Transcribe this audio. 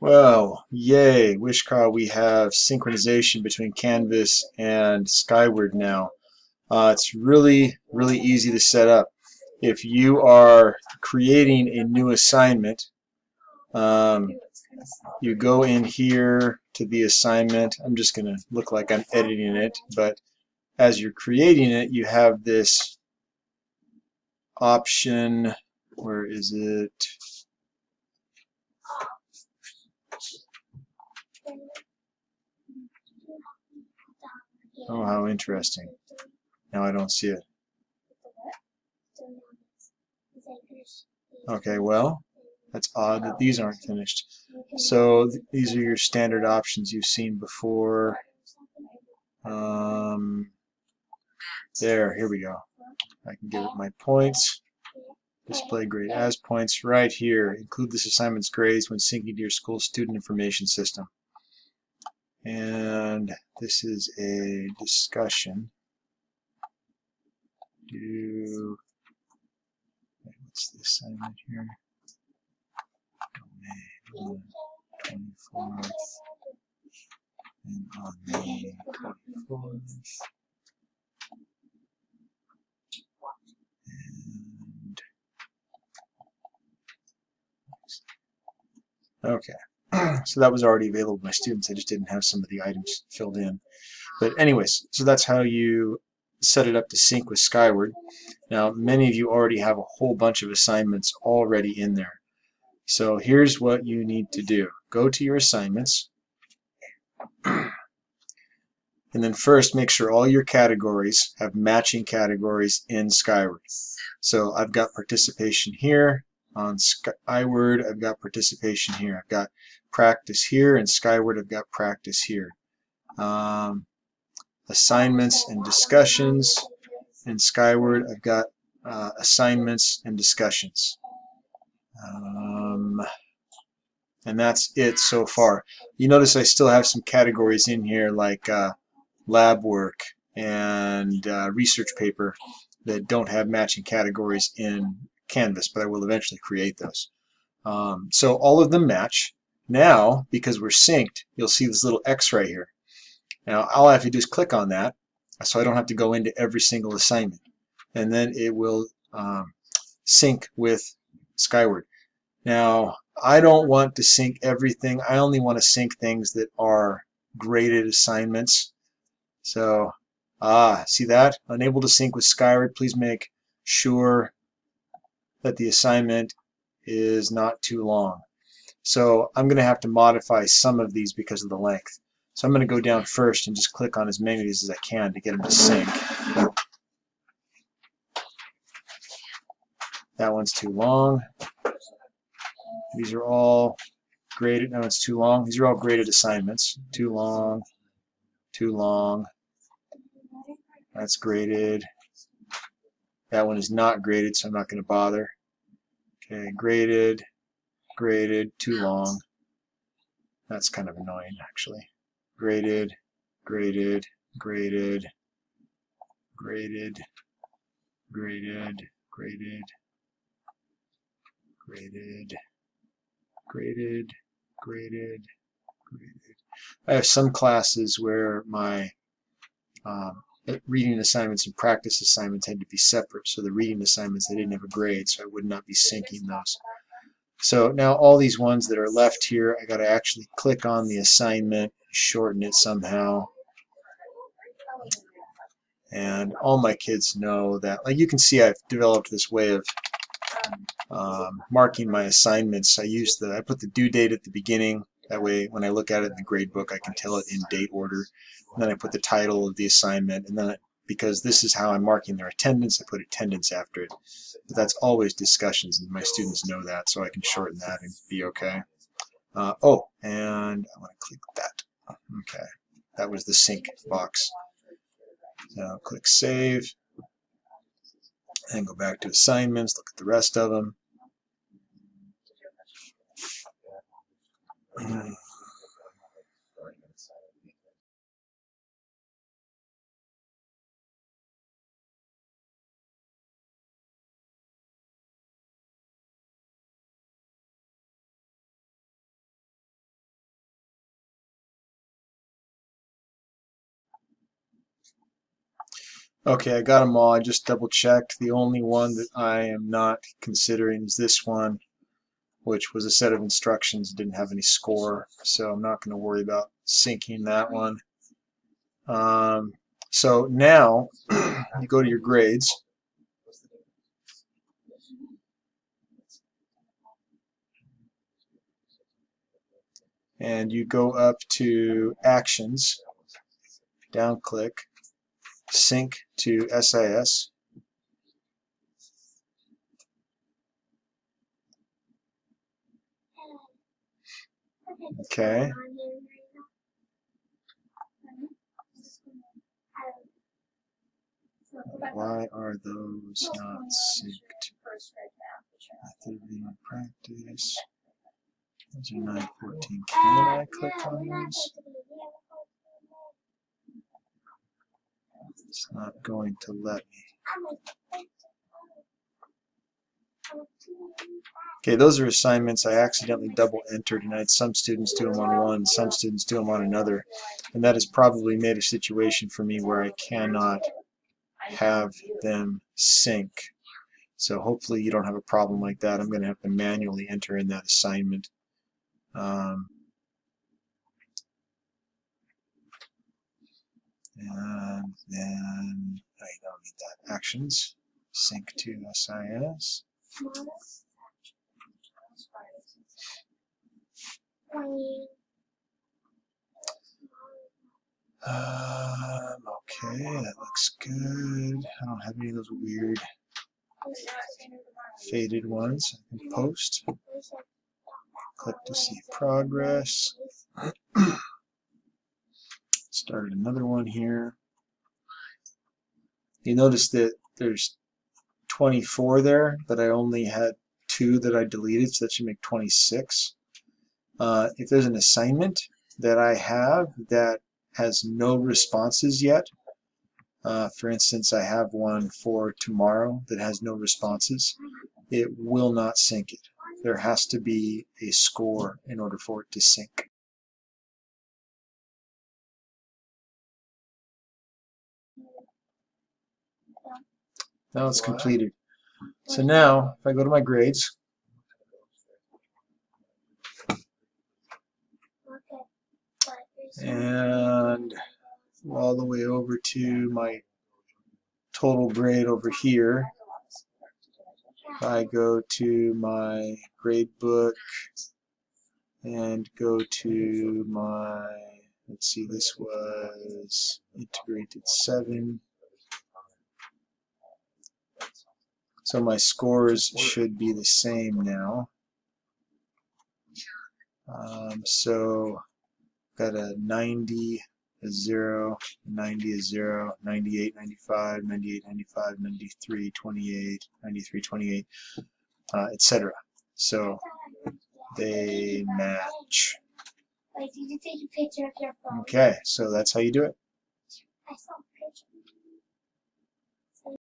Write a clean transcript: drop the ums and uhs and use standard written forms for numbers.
Well, yay, Wishcar, we have synchronization between Canvas and Skyward now. It's really, really easy to set up. If you are creating a new assignment, um, you go in here to the assignment. I'm just going to look like I'm editing it, but as you're creating it, you have this option. Where is it? Oh, how interesting. Now I don't see it. Okay, well, that's odd that these aren't finished. So these are your standard options you've seen before. Um, here we go. I can give it my points. Display grade as points right here. Include this assignment's grades when syncing to your school student information system. And this is a discussion. What's the assignment here? May 24th and on May 24th. And okay, so that was already available to my students. I just didn't have some of the items filled in. But anyways, so that's how you set it up to sync with Skyward. Now, many of you already have a whole bunch of assignments already in there. So here's what you need to do. Go to your assignments. And then first make sure all your categories have matching categories in Skyward. So I've got participation here. On Skyward, I've got participation here. I've got practice here, and Skyward, I've got practice here. Assignments and discussions. In Skyward, I've got assignments and discussions. And that's it so far. You notice I still have some categories in here like lab work and research paper that don't have matching categories in Canvas, but I will eventually create those. So all of them match. Now, because we're synced, you'll see this little X right here. Now, all I have to do is click on that, so I don't have to go into every single assignment. And then it will sync with Skyward. Now, I don't want to sync everything. I only want to sync things that are graded assignments. So, see that? Unable to sync with Skyward. Please make sure that the assignment is not too long. So I'm going to have to modify some of these because of the length. So I'm going to go down first and just click on as many of these as I can to get them to sync. That one's too long. These are all graded. No, it's too long. These are all graded assignments. Too long. Too long. That's graded. That one is not graded, so I'm not going to bother. Okay, graded. Graded. Too long. That's kind of annoying, actually. Graded. Graded. Graded. Graded. Graded. Graded. Graded. Graded, graded, graded. I have some classes where my reading assignments and practice assignments had to be separate. So the reading assignments, they didn't have a grade, so I would not be syncing those. So now all these ones that are left here, I got to actually click on the assignment, shorten it somehow. And all my kids know that. Like you can see, I've developed this way of marking my assignments. I put the due date at the beginning. That way, when I look at it in the grade book, I can tell it in date order. And then I put the title of the assignment, and then because this is how I'm marking their attendance, I put attendance after it. But that's always discussions, and my students know that, so I can shorten that and be okay. And I want to click that. Okay, that was the sync box. So click save, and go back to assignments, look at the rest of them. Okay, I got them all. I just double checked. The only one that I am not considering is this one, which was a set of instructions, didn't have any score, so I'm not going to worry about syncing that one. So now you go to your grades, and you go up to Actions, down click, Sync to SIS. Okay. Why are those not synced? Activity and practice. Those are 914. Can I click on those? It's not going to let me. Okay, those are assignments I accidentally double entered, and I had some students do them on one, some students do them on another, and that has probably made a situation for me where I cannot have them sync. So hopefully you don't have a problem like that. I'm going to have to manually enter in that assignment. And then I don't need that. Actions, sync to SIS. Okay, that looks good. I don't have any of those weird faded ones. I can post. Click to see progress. Started another one here. You notice that there's 24 there, but I only had 2 that I deleted, so that should make 26. If there's an assignment that I have that has no responses yet, for instance, I have one for tomorrow that has no responses, it will not sync it. There has to be a score in order for it to sync. Now it's completed. So now, if I go to my grades, and all the way over to my total grade over here, I go to my grade book and go to my, let's see, this was integrated 7. So my scores should be the same now. So got a 90, a 0, 90, a 0, 98, 95, 98, 95, 93, 28, 93, 28, etc. So they match. Okay, so that's how you do it.